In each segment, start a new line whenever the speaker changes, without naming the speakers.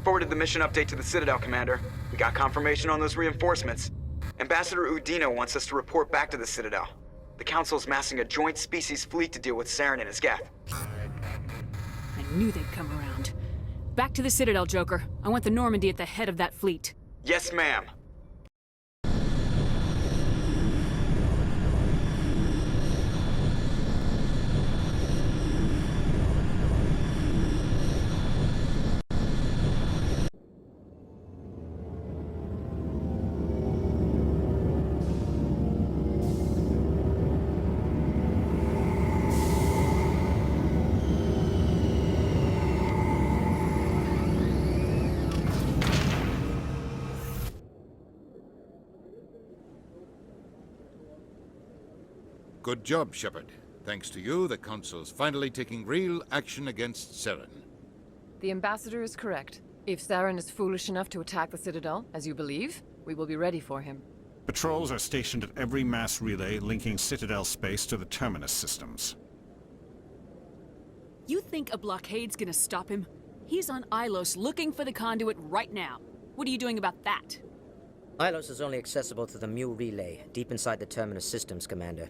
forwarded the mission update to the Citadel, Commander. We got confirmation on those reinforcements. Ambassador Udina wants us to report back to the Citadel. The Council's massing a joint species fleet to deal with Saren and his Geth.
I knew they'd come around. Back to the Citadel, Joker. I want the Normandy at the head of that fleet.
Yes, ma'am.
Good job, Shepard. Thanks to you, the Council's finally taking real action against Saren.
The Ambassador is correct. If Saren is foolish enough to attack the Citadel, as you believe, we will be ready for him.
Patrols are stationed at every mass relay linking Citadel space to the Terminus systems.
You think a blockade's gonna stop him? He's on Ilos looking for the conduit right now. What are you doing about that?
Ilos is only accessible to the Mu relay, deep inside the Terminus systems, Commander.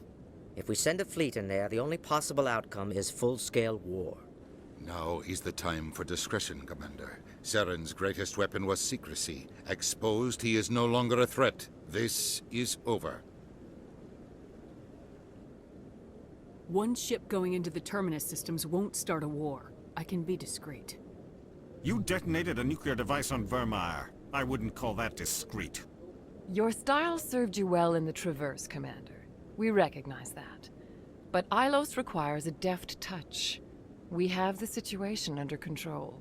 If we send a fleet in there, the only possible outcome is full-scale war.
Now is the time for discretion, Commander. Saren's greatest weapon was secrecy. Exposed, he is no longer a threat. This is over.
One ship going into the Terminus systems won't start a war. I can be discreet.
You detonated a nuclear device on Vermeer. I wouldn't call that discreet.
Your style served you well in the Traverse, Commander. We recognize that. But Ilos requires a deft touch. We have the situation under control.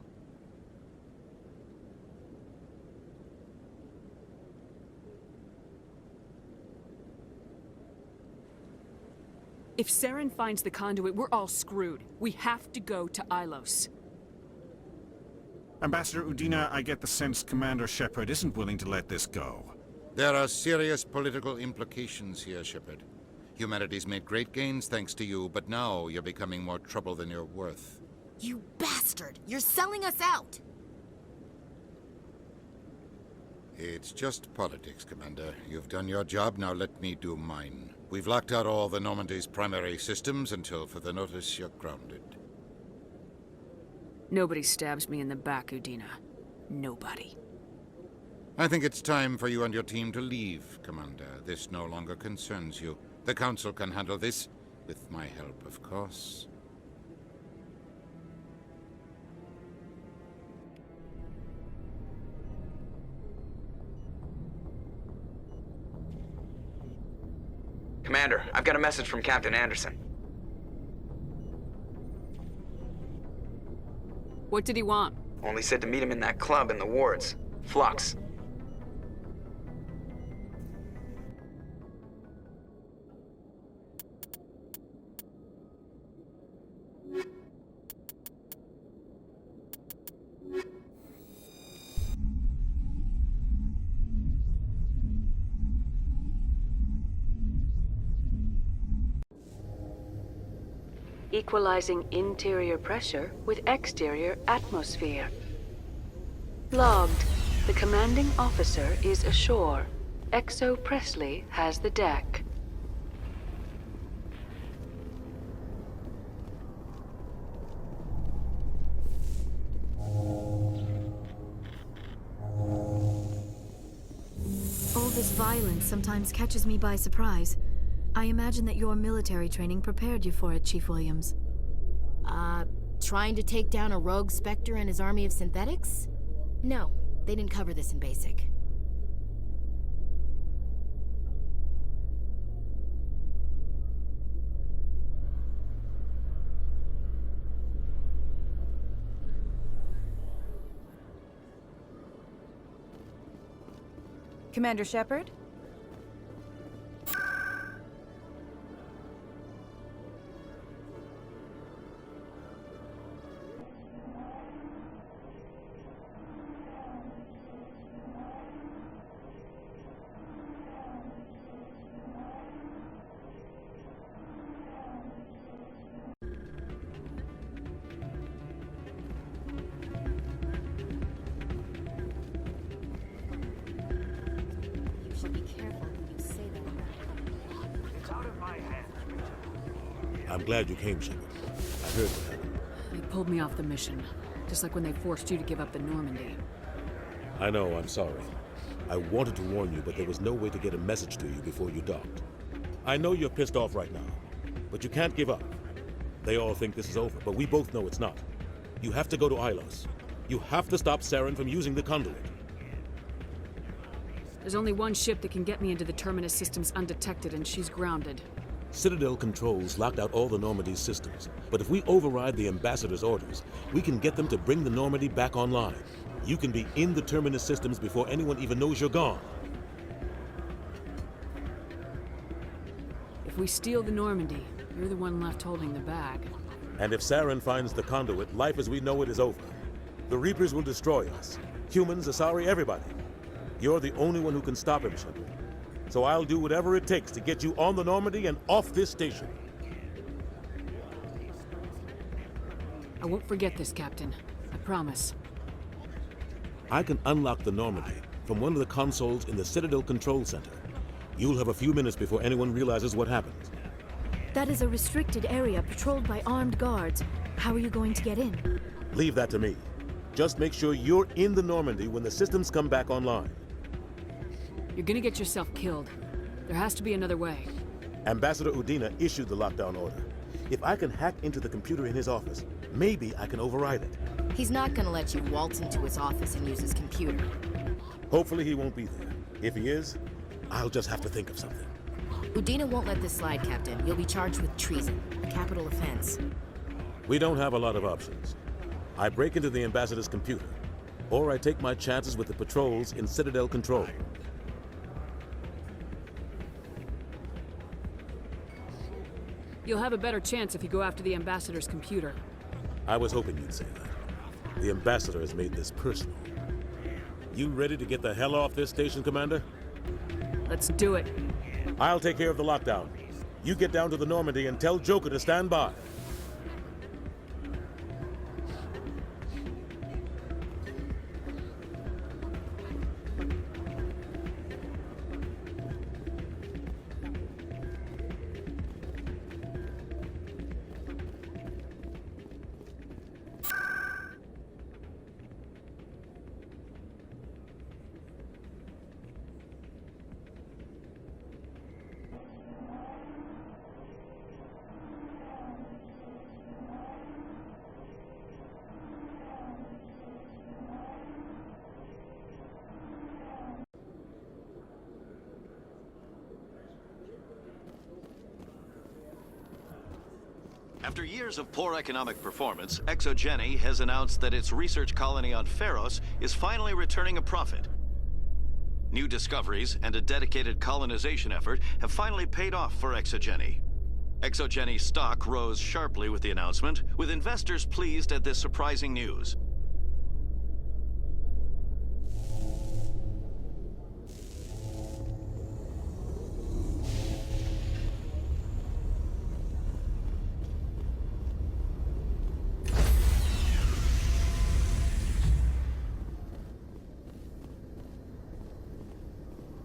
If Saren finds the conduit, we're all screwed. We have to go to Ilos.
Ambassador Udina, I get the sense Commander Shepard isn't willing to let this go.
There are serious political implications here, Shepard. Humanity's made great gains thanks to you, but now you're becoming more trouble than you're worth.
You bastard! You're selling us out!
It's just politics, Commander. You've done your job, now let me do mine. We've locked out all the Normandy's primary systems until further notice you're grounded.
Nobody stabs me in the back, Udina. Nobody.
I think it's time for you and your team to leave, Commander. This no longer concerns you. The Council can handle this, with my help, of course.
Commander, I've got a message from Captain Anderson.
What did he want?
Only said to meet him in that club in the wards. Flux.
Equalizing interior pressure with exterior atmosphere. Logged. The commanding officer is ashore. Exo Presley has the deck.
All this violence sometimes catches me by surprise. I imagine that your military training prepared you for it, Chief Williams.
Trying to take down a rogue Spectre and his army of synthetics? No, they didn't cover this in basic.
Commander Shepard? I'm glad you came, Shepard. I heard what happened.
They pulled me off the mission, just like when they forced you to give up the Normandy.
I know, I'm sorry. I wanted to warn you, but there was no way to get a message to you before you docked. I know you're pissed off right now, but you can't give up. They all think this is over, but we both know it's not. You have to go to Ilos. You have to stop Saren from using the conduit.
There's only one ship that can get me into the Terminus systems undetected, and she's grounded.
Citadel controls locked out all the Normandy's systems, but if we override the Ambassador's orders, we can get them to bring the Normandy back online. You can be in the Terminus systems before anyone even knows you're gone.
If we steal the Normandy, you're the one left holding the bag.
And if Saren finds the conduit, life as we know it is over. The Reapers will destroy us. Humans, Asari, everybody. You're the only one who can stop him, Shepard. So I'll do whatever it takes to get you on the Normandy and off this station.
I won't forget this, Captain. I promise.
I can unlock the Normandy from one of the consoles in the Citadel Control Center. You'll have a few minutes before anyone realizes what happened.
That is a restricted area patrolled by armed guards. How are you going to get in?
Leave that to me. Just make sure you're in the Normandy when the systems come back online.
You're gonna get yourself killed. There has to be another way.
Ambassador Udina issued the lockdown order. If I can hack into the computer in his office, maybe I can override it.
He's not gonna let you waltz into his office and use his computer.
Hopefully he won't be there. If he is, I'll just have to think of something.
Udina won't let this slide, Captain. You'll be charged with treason, a capital offense.
We don't have a lot of options. I break into the Ambassador's computer, or I take my chances with the patrols in Citadel Control.
You'll have a better chance if you go after the Ambassador's computer.
I was hoping you'd say that. The Ambassador has made this personal. You ready to get the hell off this station, Commander?
Let's do it.
I'll take care of the lockdown. You get down to the Normandy and tell Joker to stand by.
After years of poor economic performance, ExoGeni has announced that its research colony on Feros is finally returning a profit. New discoveries and a dedicated colonization effort have finally paid off for ExoGeni. ExoGeni stock rose sharply with the announcement, with investors pleased at this surprising news.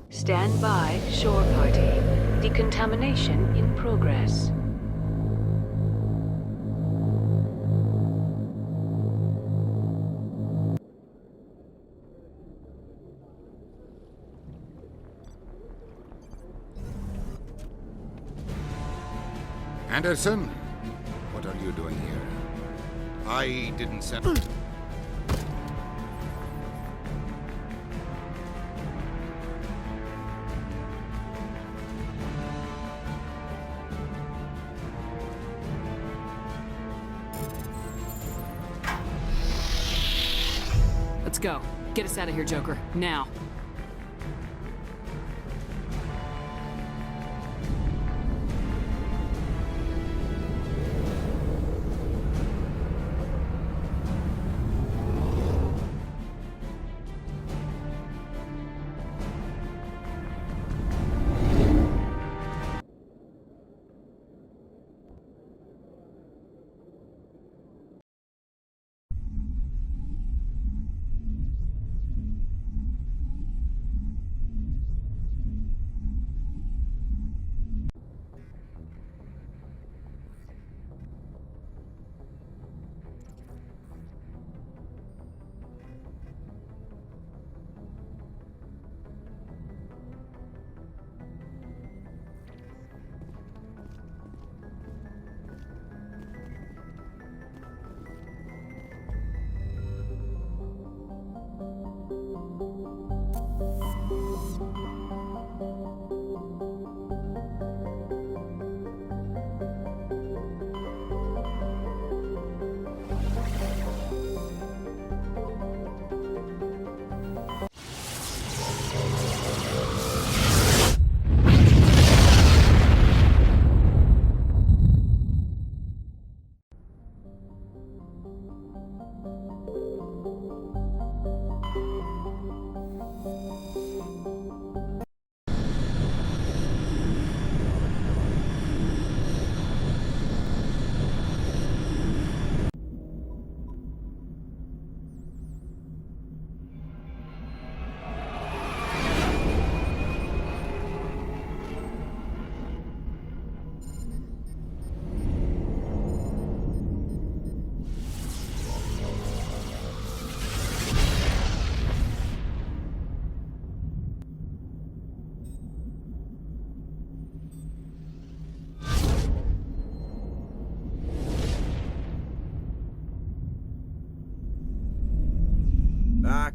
Stand by, shore party. Decontamination in progress.
Anderson, what are you doing here? I didn't send...
Let's go. Get us out of here, Joker. Now.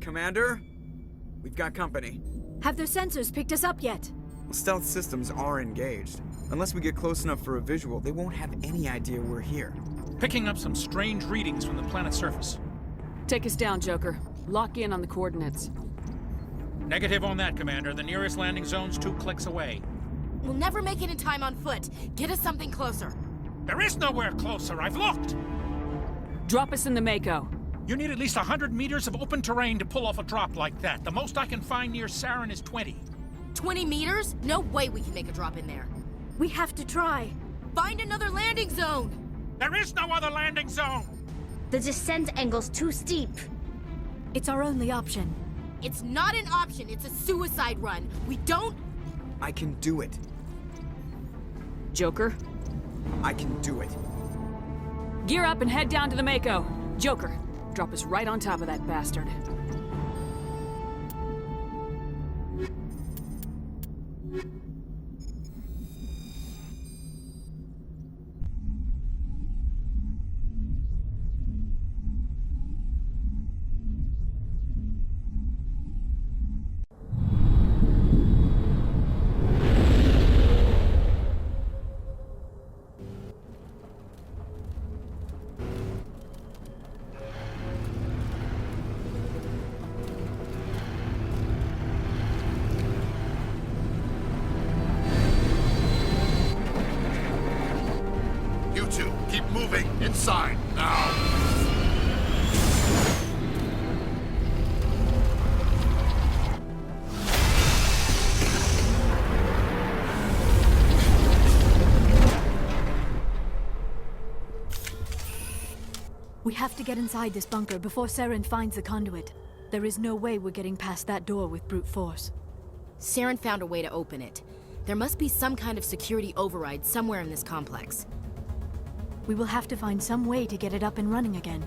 Commander? We've got company.
Have their sensors picked us up yet?
Stealth systems are engaged. Unless we get close enough for a visual, they won't have any idea we're here.
Picking up some strange readings from the planet's surface.
Take us down, Joker. Lock in on the coordinates.
Negative on that, Commander. The nearest landing zone's 2 clicks away.
We'll never make it in time on foot. Get us something closer.
There is nowhere closer. I've looked.
Drop us in the Mako.
You need at least 100 meters of open terrain to pull off a drop like that. The most I can find near Saren is 20.
20 meters? No way we can make a drop in there.
We have to try.
Find another landing zone!
There is no other landing zone!
The descent angle's too steep.
It's our only option.
It's not an option, it's a suicide run. We don't...
I can do it.
Joker,
I can do it.
gear up and head down to the Mako. Joker, drop us right on top of that bastard.
You two, keep moving inside now.
We have to get inside this bunker before Saren finds the conduit. There is no way we're getting past that door with brute force.
Saren found a way to open it. There must be some kind of security override somewhere in this complex.
We will have to find some way to get it up and running again.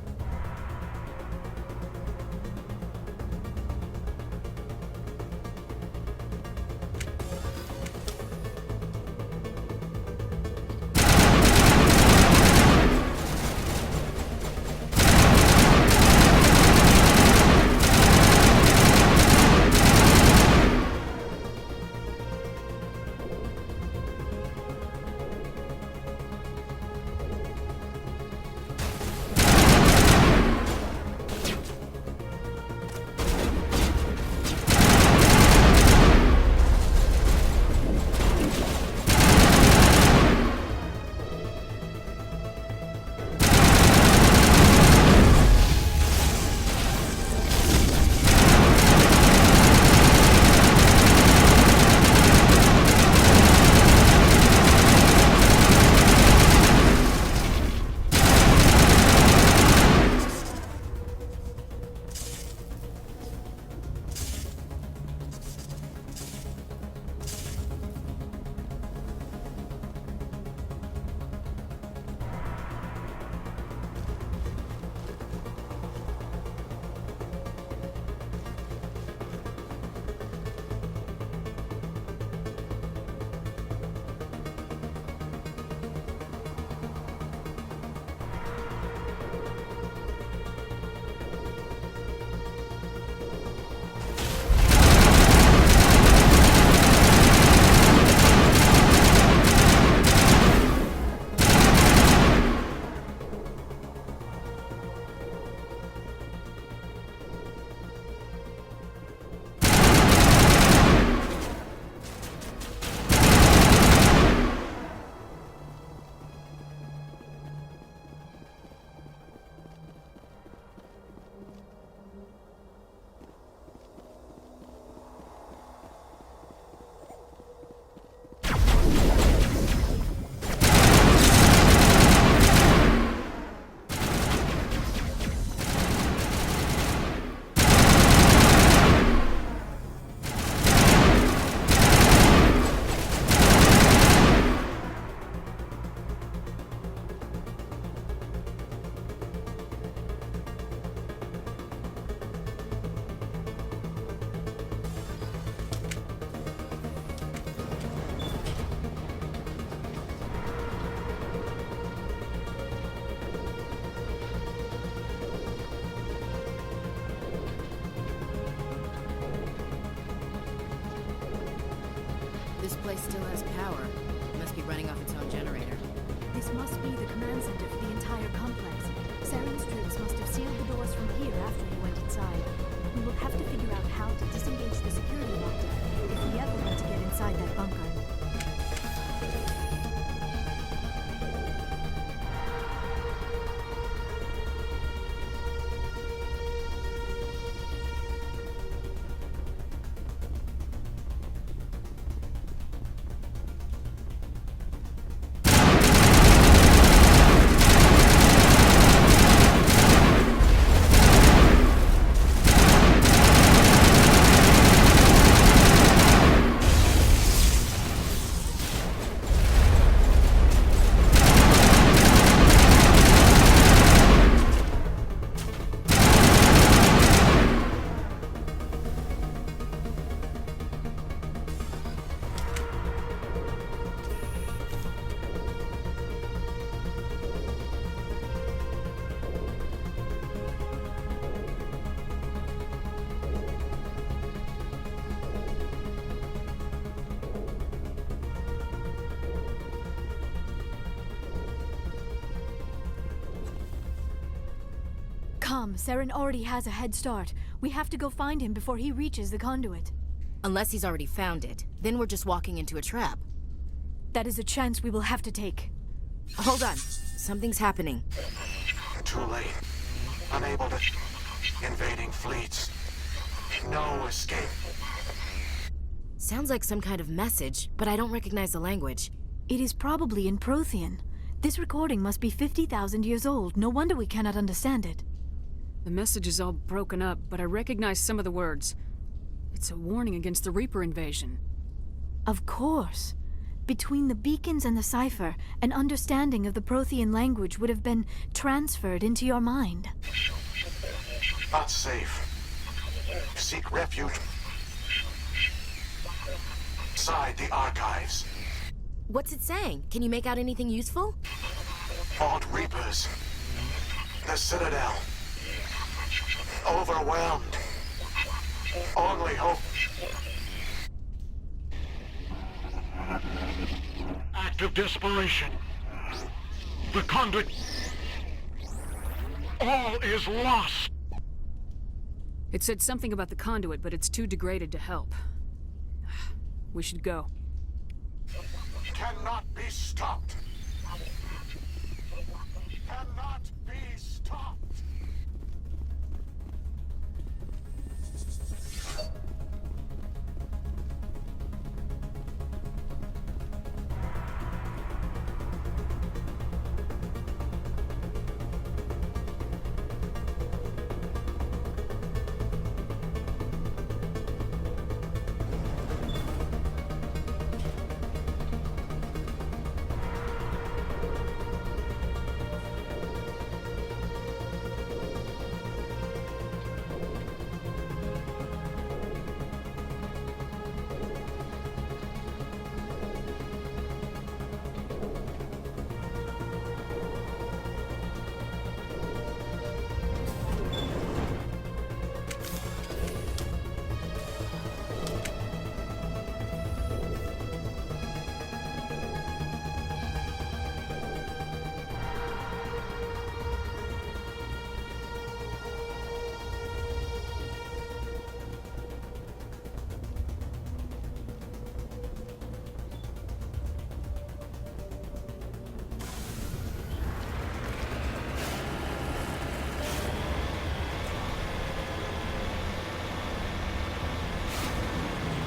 Come, Saren already has a head start. We have to go find him before he reaches the conduit.
Unless he's already found it. Then we're just walking into a trap.
That is a chance we will have to take.
Hold on. Something's happening.
Too late. Unable to... Invading fleets. No escape.
Sounds like some kind of message, but I don't recognize the language.
It is probably in Prothean. This recording must be 50,000 years old. No wonder we cannot understand it.
The message is all broken up, but I recognize some of the words. It's a warning against the Reaper invasion.
Of course. Between the beacons and the cipher, an understanding of the Prothean language would have been transferred into your mind.
Not safe. Seek refuge inside the archives.
What's it saying? Can you make out anything useful?
Vault Reapers. The Citadel. Overwhelmed. Only hope. Act of desperation. The conduit. All is lost.
It said something about the conduit, but it's too degraded to help. We should go.
Cannot be stopped. Cannot be stopped.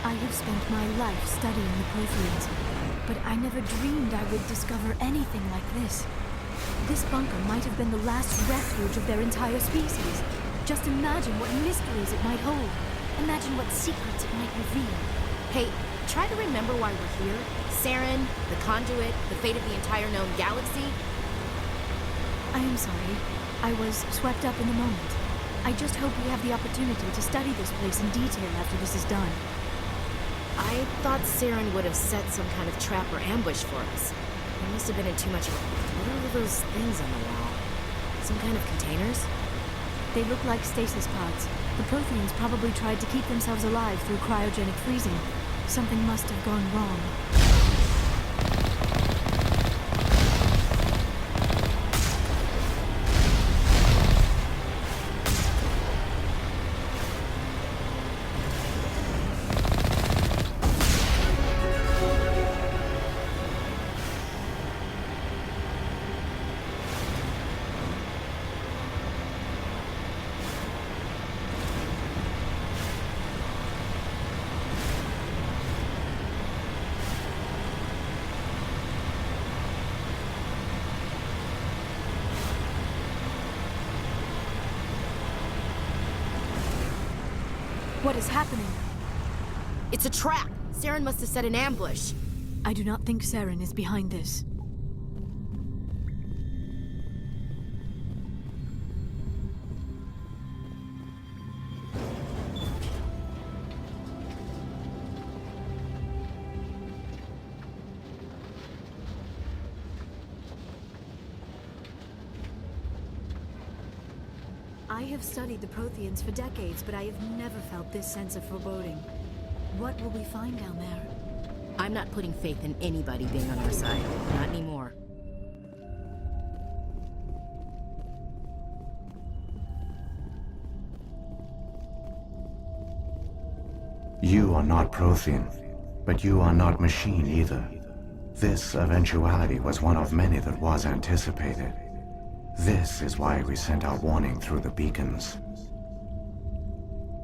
I have spent my life studying the Protheans, but I never dreamed I would discover anything like this. This bunker might have been the last refuge of their entire species. Just imagine what mysteries it might hold. Imagine what secrets it might reveal.
Hey, try to remember why we're here. Saren, the conduit, the fate of the entire known galaxy.
I am sorry. I was swept up in the moment. I just hope we have the opportunity to study this place in detail after this is done.
I thought Saren would have set some kind of trap or ambush for us. We must have been in too much of a... What are all those things on the wall? Some kind of containers?
They look like stasis pods. The Protheans probably tried to keep themselves alive through cryogenic freezing. Something must have gone wrong. What is happening?
It's a trap! Saren must have set an ambush.
I do not think Saren is behind this. I have studied the Protheans for decades, but I have never felt this sense of foreboding. What will we find down there?
I'm not putting faith in anybody being on our side. Not anymore.
You are not Prothean, but you are not machine either. This eventuality was one of many that was anticipated. This is why we sent our warning through the beacons.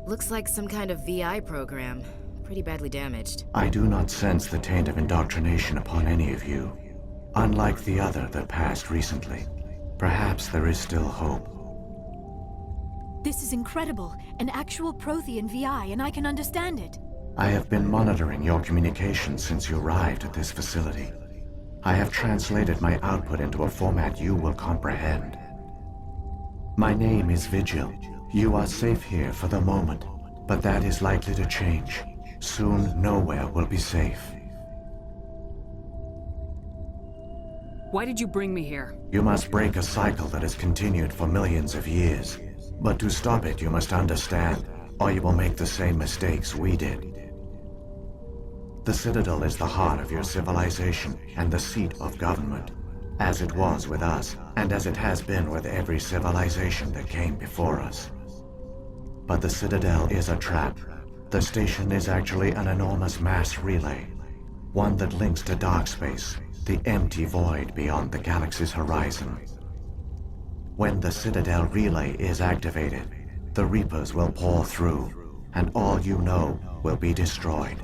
Looks like some kind of VI program. Pretty badly damaged.
I do not sense the taint of indoctrination upon any of you. Unlike the other that passed recently. Perhaps there is still hope.
This is incredible. An actual Prothean VI, and I can understand it.
I have been monitoring your communications since you arrived at this facility. I have translated my output into a format you will comprehend. My name is Vigil. You are safe here for the moment, but that is likely to change. Soon, nowhere will be safe.
Why did you bring me here?
You must break a cycle that has continued for millions of years. But to stop it, you must understand, or you will make the same mistakes we did. The Citadel is the heart of your civilization and the seat of government, as it was with us, and as it has been with every civilization that came before us. But the Citadel is a trap. The station is actually an enormous mass relay, one that links to dark space, the empty void beyond the galaxy's horizon. When the Citadel relay is activated, the Reapers will pour through, and all you know will be destroyed.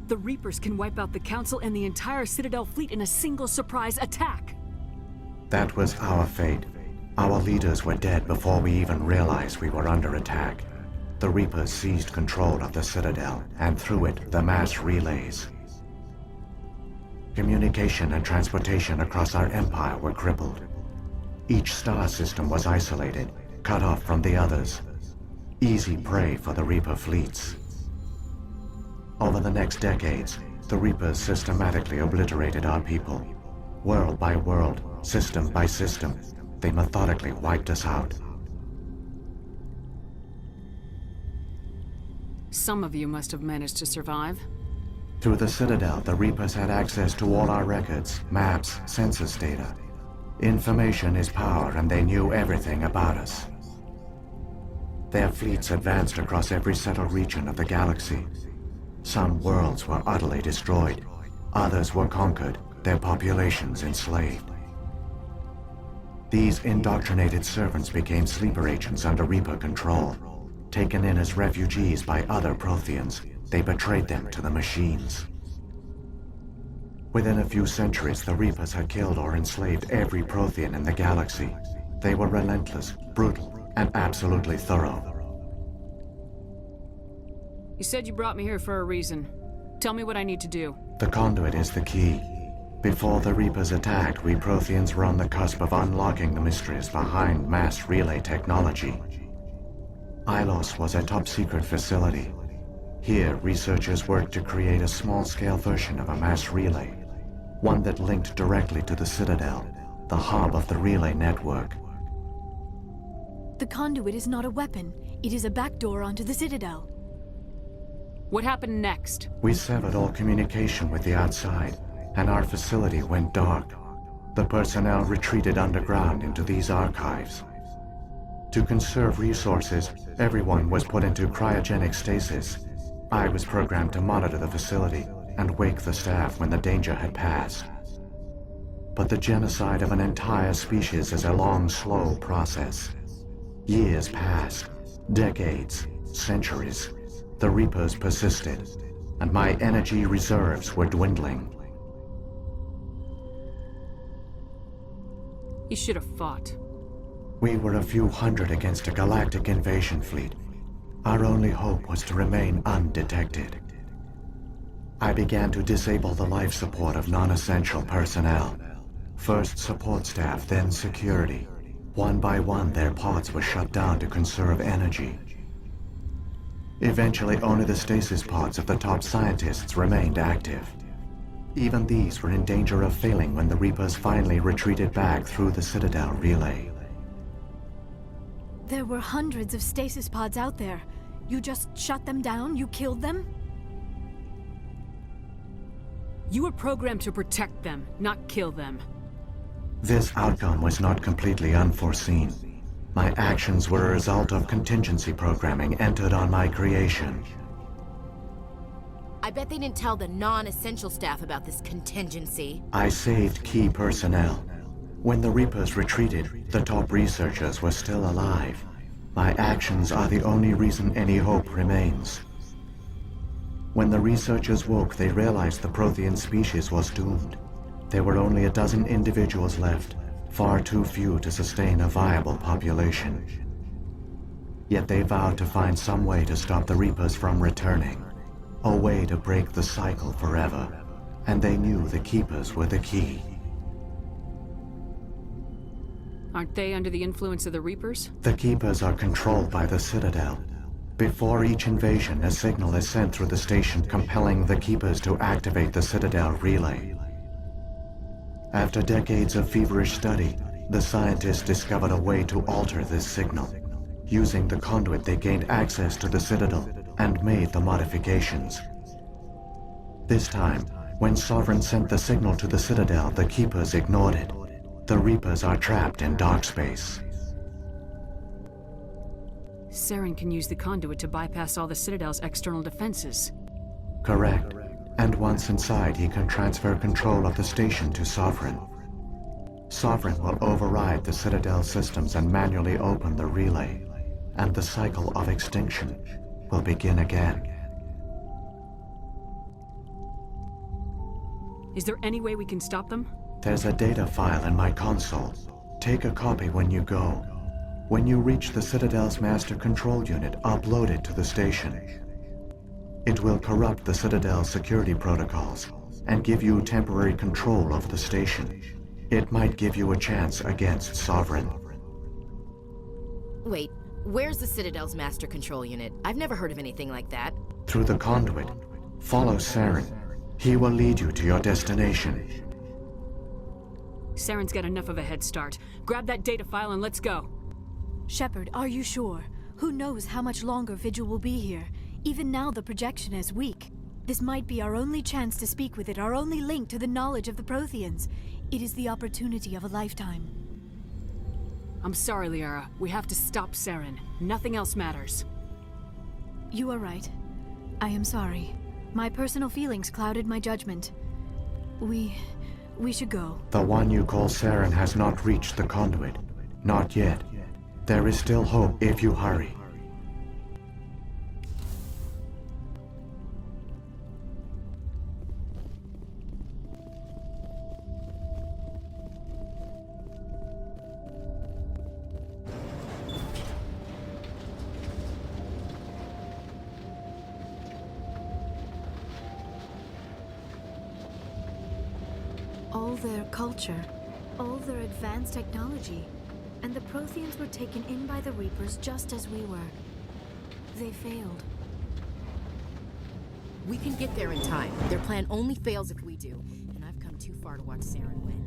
The Reapers can wipe out the Council and the entire Citadel fleet in a single surprise attack.
That was our fate. Our leaders were dead before we even realized we were under attack. The Reapers seized control of the Citadel, and through it, the mass relays. Communication and transportation across our empire were crippled. Each star system was isolated, cut off from the others. Easy prey for the Reaper fleets. Over the next decades, the Reapers systematically obliterated our people. World by world, system by system, they methodically wiped us out.
Some of you must have managed to survive.
Through the Citadel, the Reapers had access to all our records, maps, census data. Information is power, and they knew everything about us. Their fleets advanced across every settled region of the galaxy. Some worlds were utterly destroyed. Others were conquered, their populations enslaved. These indoctrinated servants became sleeper agents under Reaper control. Taken in as refugees by other Protheans, they betrayed them to the machines. Within a few centuries, the Reapers had killed or enslaved every Prothean in the galaxy. They were relentless, brutal, and absolutely thorough.
You said you brought me here for a reason. Tell me what I need to do.
The conduit is the key. Before the Reapers attacked, we Protheans were on the cusp of unlocking the mysteries behind mass relay technology. Ilos was a top-secret facility. Here, researchers worked to create a small-scale version of a mass relay, one that linked directly to the Citadel, the hub of the relay network.
The conduit is not a weapon. It is a backdoor onto the Citadel.
What happened next?
We severed all communication with the outside, and our facility went dark. The personnel retreated underground into these archives. To conserve resources, everyone was put into cryogenic stasis. I was programmed to monitor the facility and wake the staff when the danger had passed. But the genocide of an entire species is a long, slow process. Years passed, decades, centuries. The Reapers persisted, and my energy reserves were dwindling.
You should have fought.
We were a few hundred against a galactic invasion fleet. Our only hope was to remain undetected. I began to disable the life support of non-essential personnel. First support staff, then security. One by one, their pods were shut down to conserve energy. Eventually, only the stasis pods of the top scientists remained active. Even these were in danger of failing when the Reapers finally retreated back through the Citadel relay.
There were hundreds of stasis pods out there. You just shut them down? You killed them?
You were programmed to protect them, not kill them.
This outcome was not completely unforeseen. My actions were a result of contingency programming entered on my creation.
I bet they didn't tell the non-essential staff about this contingency.
I saved key personnel. When the Reapers retreated, the top researchers were still alive. My actions are the only reason any hope remains. When the researchers woke, they realized the Prothean species was doomed. There were only a dozen individuals left, far too few to sustain a viable population. Yet they vowed to find some way to stop the Reapers from returning. A way to break the cycle forever. And they knew the Keepers were the key.
Aren't they under the influence of the Reapers?
The Keepers are controlled by the Citadel. Before each invasion, a signal is sent through the station compelling the Keepers to activate the Citadel relay. After decades of feverish study, the scientists discovered a way to alter this signal. Using the conduit, they gained access to the Citadel and made the modifications. This time, when Sovereign sent the signal to the Citadel, the Keepers ignored it. The Reapers are trapped in dark space.
Saren can use the conduit to bypass all the Citadel's external defenses.
Correct. And once inside, he can transfer control of the station to Sovereign. Sovereign will override the Citadel systems and manually open the relay. And the cycle of extinction will begin again.
Is there any way we can stop them?
There's a data file in my console. Take a copy when you go. When you reach the Citadel's master control unit, upload it to the station. It will corrupt the Citadel's security protocols and give you temporary control of the station. It might give you a chance against Sovereign.
Wait, where's the Citadel's master control unit? I've never heard of anything like that.
Through the conduit, follow Saren. He will lead you to your destination.
Saren's got enough of a head start. Grab that data file and let's go.
Shepard, are you sure? Who knows how much longer Vigil will be here? Even now the projection is weak. This might be our only chance to speak with it, our only link to the knowledge of the Protheans. It is the opportunity of a lifetime.
I'm sorry, Liara. We have to stop Saren. Nothing else matters.
You are right. I am sorry. My personal feelings clouded my judgment. We should go.
The one you call Saren has not reached the conduit. Not yet. There is still hope if you hurry.
All their culture, all their advanced technology, and the Protheans were taken in by the Reapers just as we were. They failed.
We can get there in time. Their plan only fails if we do, and I've come too far to watch Saren win.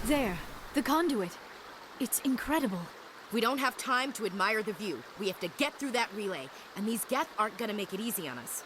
There, the conduit. It's incredible.
We don't have time to admire the view. We have to get through that relay, and these Geth aren't gonna make it easy on us.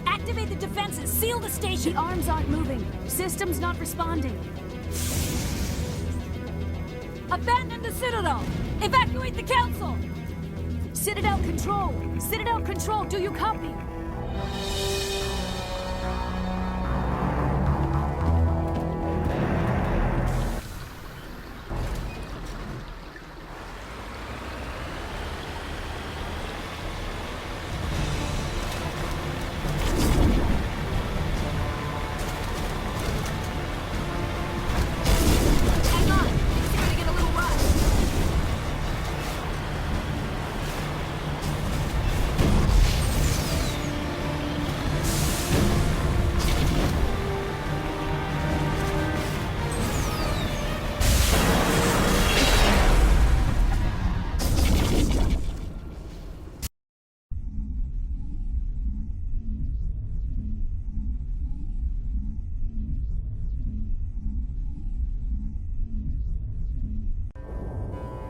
Activate the defenses! Seal the station! The arms aren't moving. Systems not responding. Abandon the Citadel! Evacuate the Council! Citadel Control! Citadel Control, do you copy?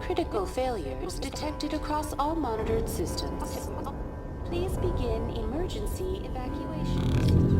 Critical failures detected across all monitored systems. Please begin emergency evacuation.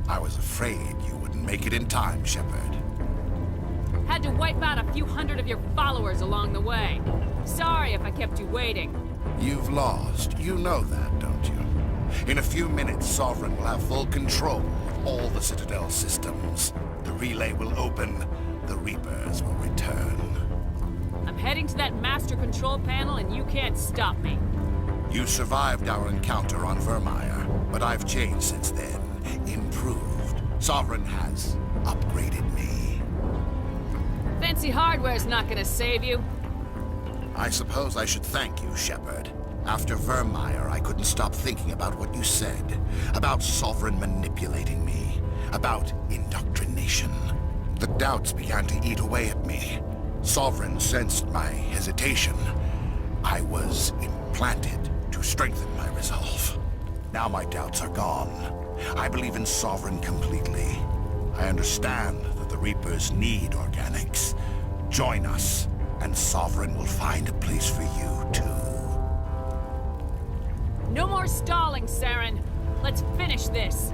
I was afraid you wouldn't make it in time, Shepard.
Had to wipe out a few hundred of your followers along the way. Sorry if I kept you waiting.
You've lost. You know that, don't you? In a few minutes, Sovereign will have full control of all the Citadel systems. The relay will open. The Reapers will return.
I'm heading to that master control panel and you can't stop me.
You survived our encounter on Vermeer, but I've changed since then. Improved. Sovereign has upgraded me.
Fancy hardware's not gonna save you.
I suppose I should thank you, Shepard. After Vermeer, I couldn't stop thinking about what you said. About Sovereign manipulating me. About indoctrination. The doubts began to eat away at me. Sovereign sensed my hesitation. I was implanted to strengthen my resolve. Now my doubts are gone. I believe in Sovereign completely. I understand that the Reapers need organics. Join us, and Sovereign will find a place for you, too.
No more stalling, Saren. Let's finish this.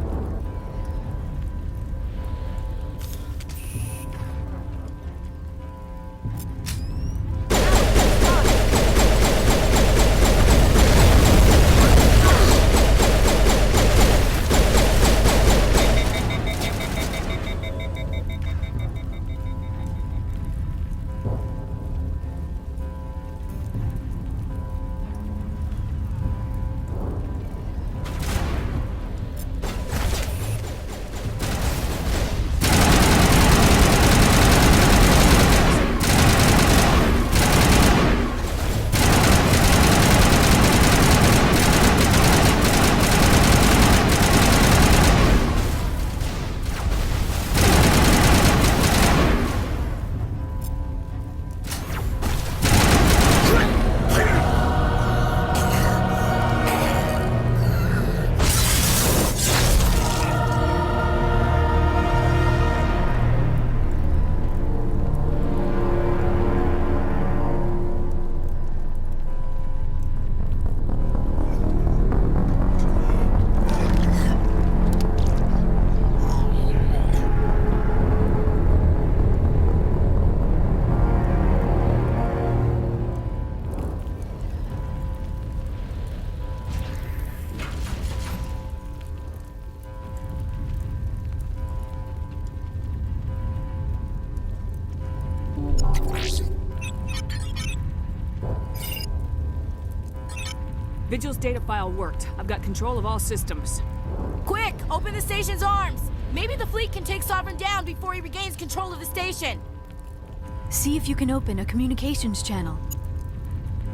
Vigil's data file worked. I've got control of all systems.
Quick! Open the station's arms! Maybe the fleet can take Sovereign down before he regains control of the station.
See if you can open a communications channel.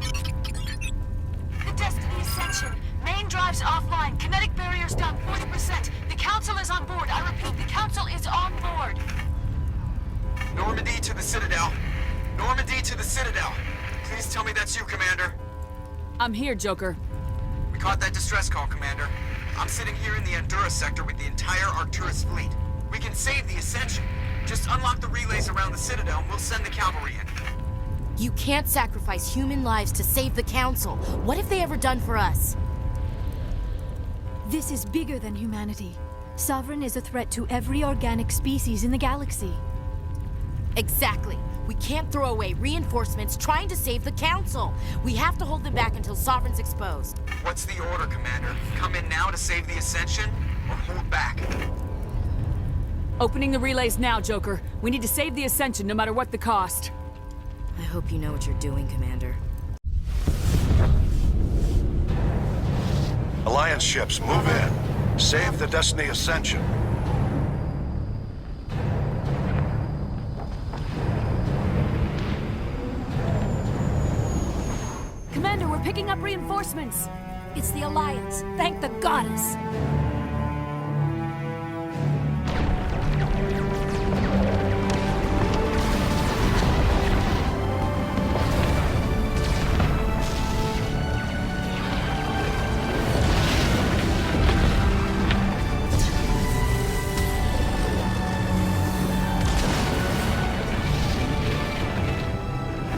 The Destiny Ascension. Main drives offline. Kinetic barriers down 40%. The Council is on board. I repeat, the Council is on board.
Normandy to the Citadel. Normandy to the Citadel. Please tell me that's you, Commander.
I'm here, Joker.
We caught that distress call, Commander. I'm sitting here in the Endura sector with the entire Arcturus fleet. We can save the Ascension. Just unlock the relays around the Citadel and we'll send the cavalry in.
You can't sacrifice human lives to save the Council. What have they ever done for us?
This is bigger than humanity. Sovereign is a threat to every organic species in the galaxy.
Exactly. We can't throw away reinforcements trying to save the Council. We have to hold them back until Sovereign's exposed.
What's the order, Commander? Come in now to save the Ascension, or hold back?
Opening the relays now, Joker. We need to save the Ascension no matter what the cost.
I hope you know what you're doing, Commander.
Alliance ships, move in. Save the Destiny Ascension.
Commander, we're picking up reinforcements.
It's the Alliance. Thank the goddess.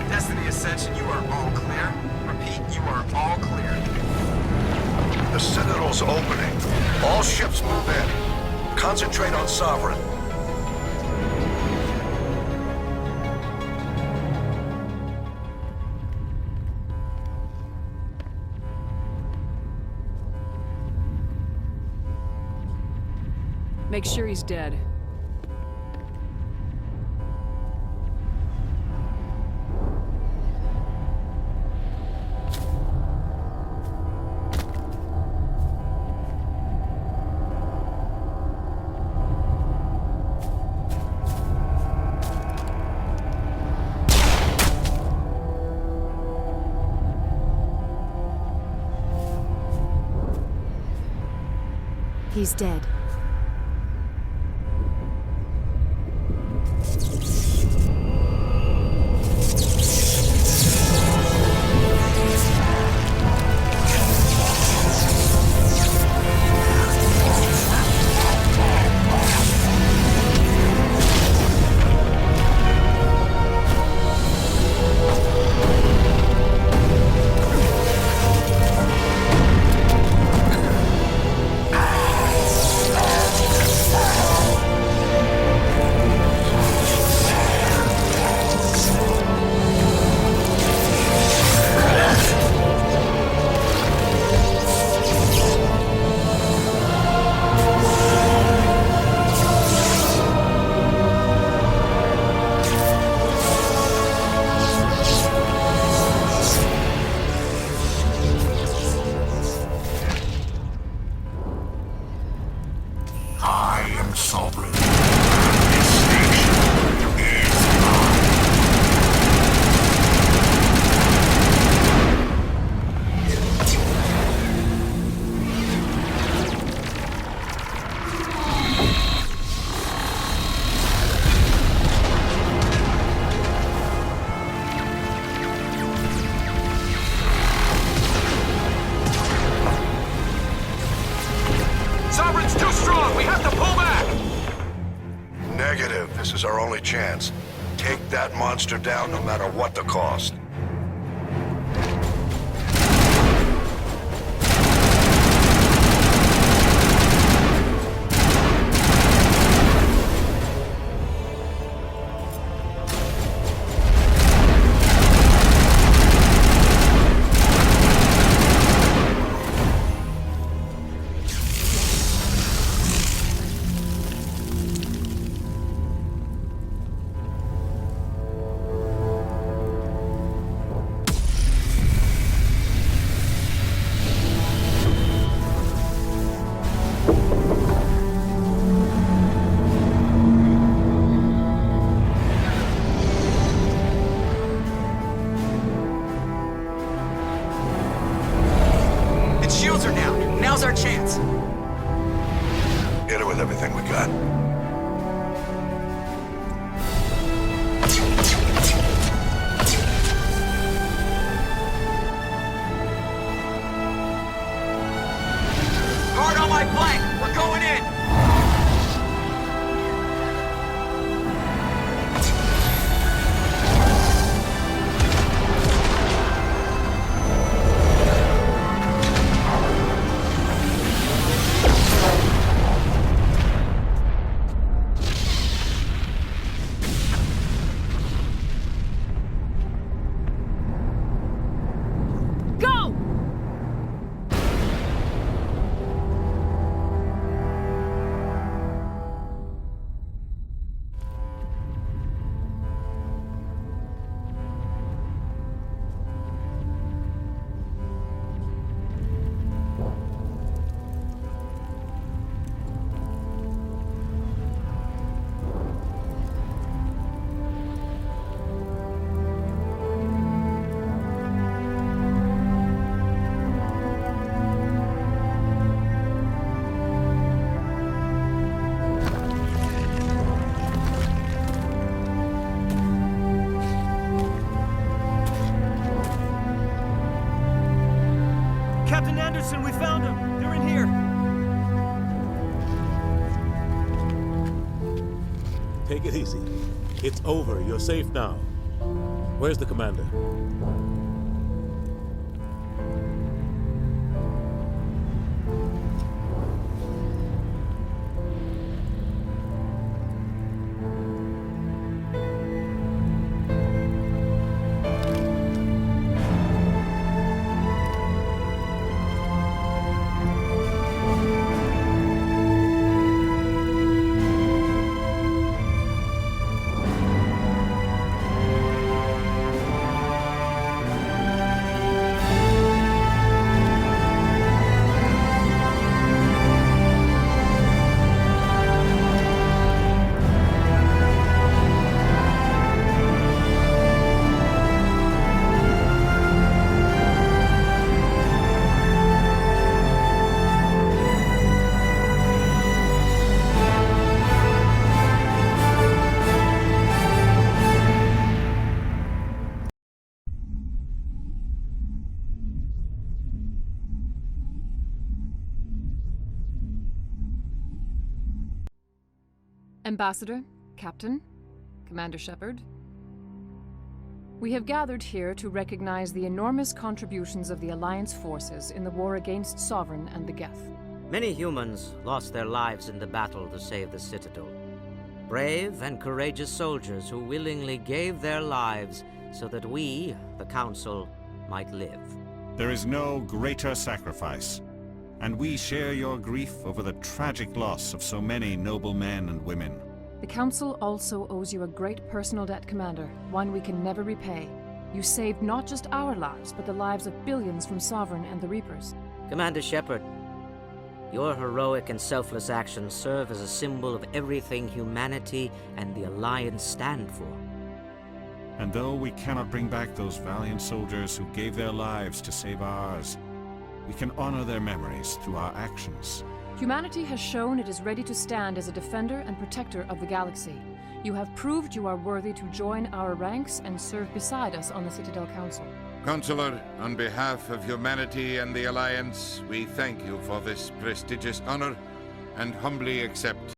Destiny Ascension, you are all clear. Repeat, you are all clear.
The Citadel's opening. Concentrate on Sovereign.
Make sure he's dead.
He's dead.
This is our only chance. Take that monster down no matter what the cost.
Now's our chance.
Hit it with everything we got.
Guard on my flank. We're going in.
Captain Anderson, we found them. They're in here.
Take it easy. It's over. You're safe now. Where's the commander?
Ambassador, Captain, Commander Shepard, we have gathered here to recognize the enormous contributions of the Alliance forces in the war against Sovereign and the Geth.
Many humans lost their lives in the battle to save the Citadel. Brave and courageous soldiers who willingly gave their lives so that we, the Council, might live.
There is no greater sacrifice, and we share your grief over the tragic loss of so many noble men and women.
The Council also owes you a great personal debt, Commander, one we can never repay. You saved not just our lives, but the lives of billions from Sovereign and the Reapers.
Commander Shepard, your heroic and selfless actions serve as a symbol of everything humanity and the Alliance stand for.
And though we cannot bring back those valiant soldiers who gave their lives to save ours, we can honor their memories through our actions.
Humanity has shown it is ready to stand as a defender and protector of the galaxy. You have proved you are worthy to join our ranks and serve beside us on the Citadel Council.
Counselor, on behalf of humanity and the Alliance, we thank you for this prestigious honor and humbly accept